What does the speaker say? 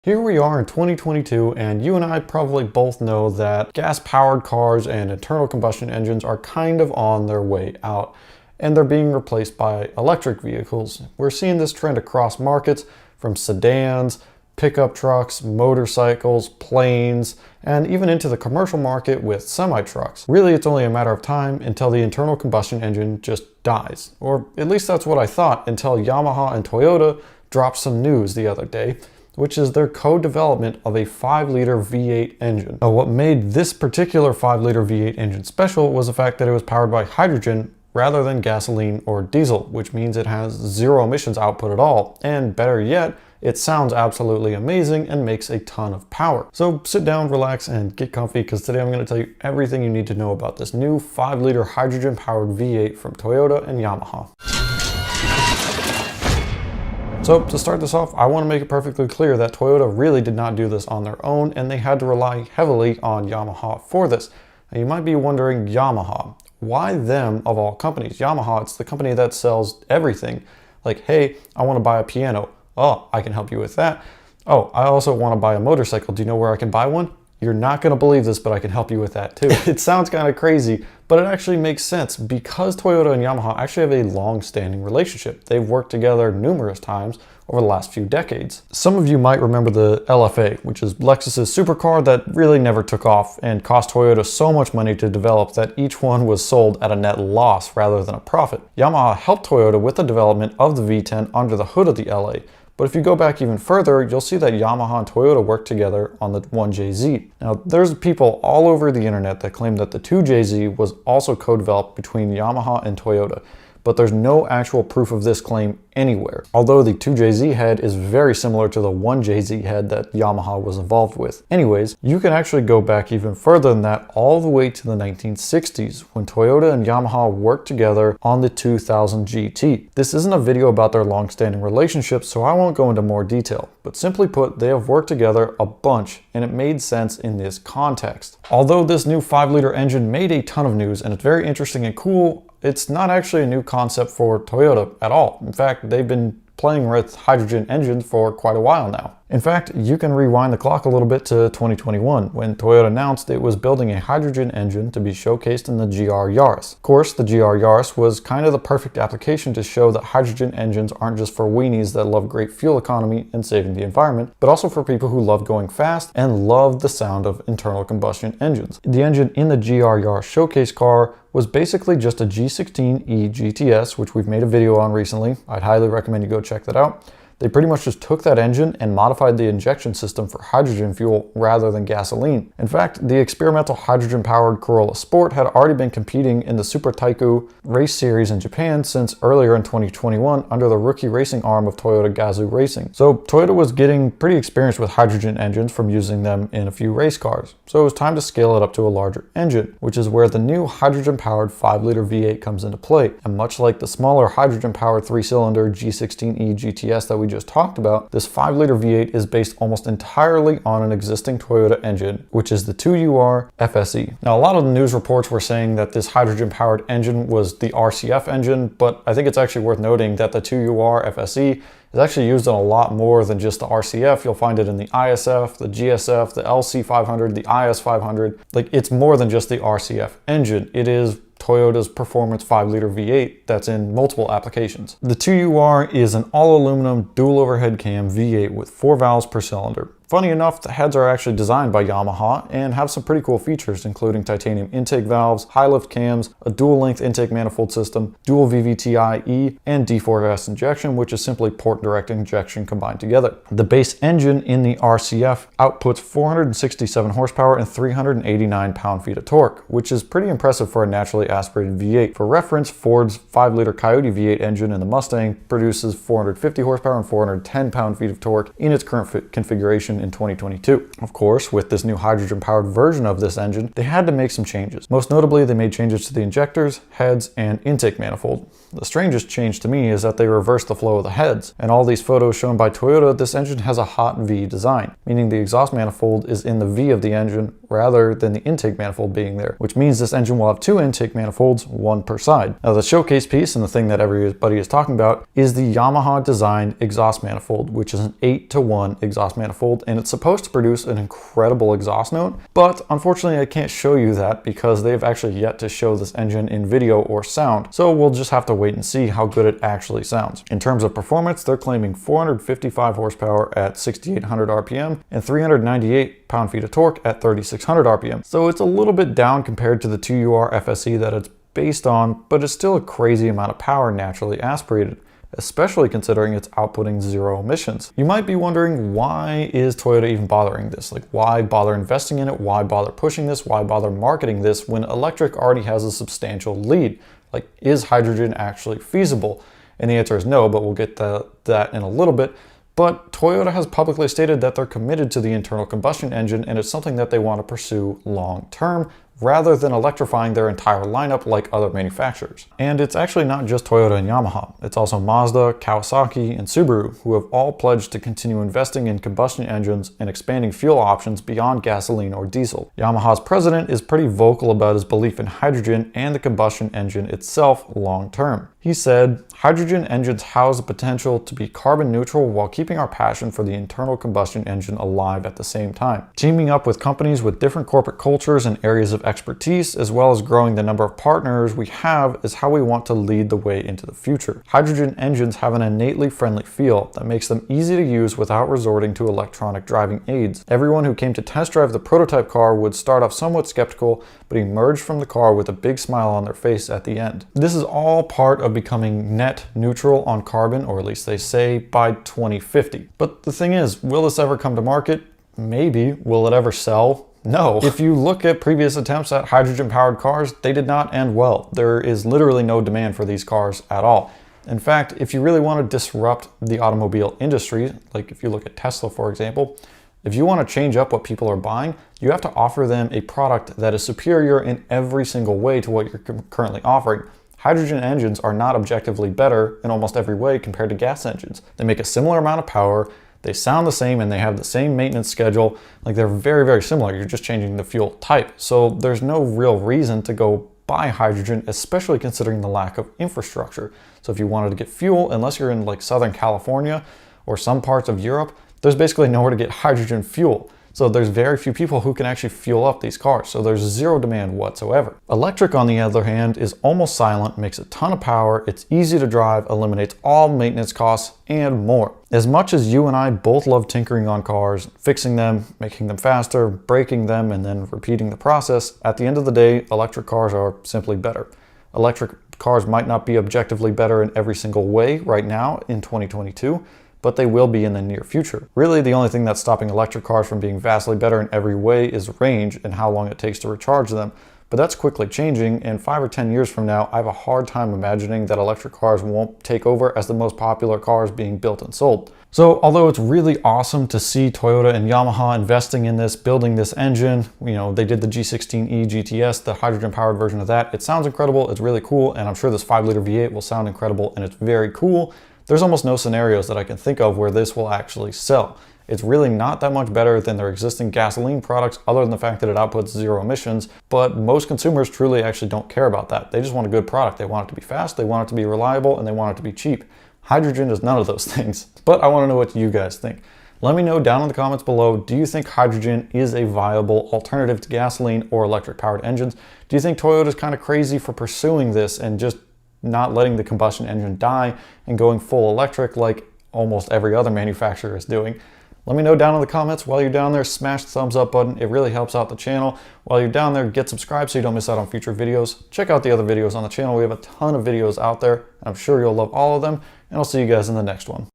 Here we are in 2022, and you and I probably both know that gas-powered cars and internal combustion engines are kind of on their way out, and they're being replaced by electric vehicles. We're seeing this trend across markets, from sedans, pickup trucks, motorcycles, planes, and even into the commercial market with semi-trucks. Really, it's only a matter of time until the internal combustion engine just dies. Or at least that's what I thought until Yamaha and Toyota dropped some news the other day, which is their co-development of a 5-liter V8 engine. Now, what made this particular 5-liter V8 engine special was the fact that it was powered by hydrogen rather than gasoline or diesel, which means it has zero emissions output at all. And better yet, it sounds absolutely amazing and makes a ton of power. So sit down, relax, and get comfy, because today I'm going to tell you everything you need to know about this new 5-liter hydrogen-powered V8 from Toyota and Yamaha. So to start this off, I want to make it perfectly clear that Toyota really did not do this on their own, and they had to rely heavily on Yamaha for this. Now you might be wondering, Yamaha, why them of all companies? Yamaha, it's the company that sells everything. Like, hey, I want to buy a piano. Oh, I can help you with that. Oh, I also want to buy a motorcycle. Do you know where I can buy one? You're not going to believe this, but I can help you with that too. It sounds kind of crazy, but it actually makes sense because Toyota and Yamaha actually have a long-standing relationship. They've worked together numerous times over the last few decades. Some of you might remember the LFA, which is Lexus's supercar that really never took off and cost Toyota so much money to develop that each one was sold at a net loss rather than a profit. Yamaha helped Toyota with the development of the V10 under the hood of the LA. But if you go back even further, you'll see that Yamaha and Toyota worked together on the 1JZ. Now, there's people all over the internet that claim that the 2JZ was also co-developed between Yamaha and Toyota, but there's no actual proof of this claim anywhere. Although the 2JZ head is very similar to the 1JZ head that Yamaha was involved with. Anyways, you can actually go back even further than that, all the way to the 1960s, when Toyota and Yamaha worked together on the 2000 GT. This isn't a video about their long-standing relationship, so I won't go into more detail. But simply put, they have worked together a bunch, and it made sense in this context. Although this new 5-liter engine made a ton of news, and it's very interesting and cool, it's not actually a new concept for Toyota at all. In fact, they've been playing with hydrogen engines for quite a while now. In fact, you can rewind the clock a little bit to 2021, when Toyota announced it was building a hydrogen engine to be showcased in the GR Yaris. Of course, the GR Yaris was kind of the perfect application to show that hydrogen engines aren't just for weenies that love great fuel economy and saving the environment, but also for people who love going fast and love the sound of internal combustion engines. The engine in the GR Yaris showcase car was basically just a G16E GTS, which we've made a video on recently. I'd highly recommend you go check that out. They pretty much just took that engine and modified the injection system for hydrogen fuel rather than gasoline. In fact, the experimental hydrogen-powered Corolla Sport had already been competing in the Super Taiko race series in Japan since earlier in 2021 under the rookie racing arm of Toyota Gazoo Racing. So Toyota was getting pretty experienced with hydrogen engines from using them in a few race cars. So it was time to scale it up to a larger engine, which is where the new hydrogen-powered 5-liter V8 comes into play. And much like the smaller hydrogen-powered 3-cylinder G16E GTS that we just talked about, this 5-liter V8 is based almost entirely on an existing Toyota engine, which is the 2UR FSE. Now, a lot of the news reports were saying that this hydrogen-powered engine was the RCF engine, but I think it's actually worth noting that the 2UR FSE is actually used in a lot more than just the RCF. You'll find it in the ISF, the GSF, the LC500, the IS500. Like, it's more than just the RCF engine. It is Toyota's performance 5-liter V8 that's in multiple applications. The 2UR is an all-aluminum dual overhead cam V8 with 4 valves per cylinder. Funny enough, the heads are actually designed by Yamaha and have some pretty cool features, including titanium intake valves, high lift cams, a dual length intake manifold system, dual VVT-IE, and D4S injection, which is simply port direct injection combined together. The base engine in the RCF outputs 467 horsepower and 389 pound-feet of torque, which is pretty impressive for a naturally aspirated V8. For reference, Ford's 5-liter Coyote V8 engine in the Mustang produces 450 horsepower and 410 pound-feet of torque in its current configuration in 2022. Of course, with this new hydrogen-powered version of this engine, they had to make some changes. Most notably, they made changes to the injectors, heads, and intake manifold. The strangest change to me is that they reversed the flow of the heads. In all these photos shown by Toyota, this engine has a hot V design, meaning the exhaust manifold is in the V of the engine rather than the intake manifold being there, which means this engine will have 2 intake manifolds, 1 per side. Now, the showcase piece and the thing that everybody is talking about is the Yamaha designed exhaust manifold, which is an 8-to-1 exhaust manifold and it's supposed to produce an incredible exhaust note, but unfortunately I can't show you that because they've actually yet to show this engine in video or sound, so we'll just have to wait and see how good it actually sounds. In terms of performance, they're claiming 455 horsepower at 6,800 RPM and 398 pound-feet of torque at 3,600 RPM. So it's a little bit down compared to the 2UR FSE that it's based on, but it's still a crazy amount of power naturally aspirated, especially considering it's outputting zero emissions. You might be wondering, why is Toyota even bothering this? Like, why bother investing in it? Why bother pushing this? Why bother marketing this when electric already has a substantial lead? Like, is hydrogen actually feasible? And the answer is no, but we'll get to that in a little bit. But Toyota has publicly stated that they're committed to the internal combustion engine, and it's something that they want to pursue long term, rather than electrifying their entire lineup like other manufacturers. And it's actually not just Toyota and Yamaha. It's also Mazda, Kawasaki, and Subaru, who have all pledged to continue investing in combustion engines and expanding fuel options beyond gasoline or diesel. Yamaha's president is pretty vocal about his belief in hydrogen and the combustion engine itself long term. He said, "Hydrogen engines house the potential to be carbon neutral while keeping our passion for the internal combustion engine alive at the same time. Teaming up with companies with different corporate cultures and areas of expertise, as well as growing the number of partners we have, is how we want to lead the way into the future. Hydrogen engines have an innately friendly feel that makes them easy to use without resorting to electronic driving aids. Everyone who came to test drive the prototype car would start off somewhat skeptical, but emerged from the car with a big smile on their face at the end." This is all part of becoming net neutral on carbon, or at least they say, by 2050. But the thing is, will this ever come to market? Maybe. Will it ever sell? No. If you look at previous attempts at hydrogen-powered cars, they did not end well. There is literally no demand for these cars at all. In fact, if you really want to disrupt the automobile industry, like if you look at Tesla, for example, if you want to change up what people are buying, you have to offer them a product that is superior in every single way to what you're currently offering. Hydrogen engines are not objectively better in almost every way compared to gas engines. They make a similar amount of power, they sound the same, and they have the same maintenance schedule. Like, they're very, very similar. You're just changing the fuel type. So there's no real reason to go buy hydrogen, especially considering the lack of infrastructure. So if you wanted to get fuel, unless you're in like Southern California or some parts of Europe, there's basically nowhere to get hydrogen fuel. So there's very few people who can actually fuel up these cars. So there's zero demand whatsoever. Electric, on the other hand, is almost silent, makes a ton of power, it's easy to drive, eliminates all maintenance costs, and more. As much as you and I both love tinkering on cars, fixing them, making them faster, breaking them, and then repeating the process, at the end of the day, electric cars are simply better. Electric cars might not be objectively better in every single way right now in 2022, but they will be in the near future. Really, the only thing that's stopping electric cars from being vastly better in every way is range and how long it takes to recharge them. But that's quickly changing, and 5 or 10 years from now, I have a hard time imagining that electric cars won't take over as the most popular cars being built and sold. So although it's really awesome to see Toyota and Yamaha investing in this, building this engine, you know, they did the G16E GTS, the hydrogen powered version of that. It sounds incredible, it's really cool, and I'm sure this 5-liter V8 will sound incredible, and it's very cool. There's almost no scenarios that I can think of where this will actually sell. It's really not that much better than their existing gasoline products, other than the fact that it outputs zero emissions, but most consumers truly actually don't care about that. They just want a good product. They want it to be fast, they want it to be reliable, and they want it to be cheap. Hydrogen is none of those things. But I want to know what you guys think. Let me know down in the comments below, do you think hydrogen is a viable alternative to gasoline or electric powered engines? Do you think Toyota's kind of crazy for pursuing this and just not letting the combustion engine die and going full electric like almost every other manufacturer is doing? Let me know down in the comments. While you're down there, smash the thumbs up button. It really helps out the channel. While you're down there, get subscribed so you don't miss out on future videos. Check out the other videos on the channel. We have a ton of videos out there, and I'm sure you'll love all of them, and I'll see you guys in the next one.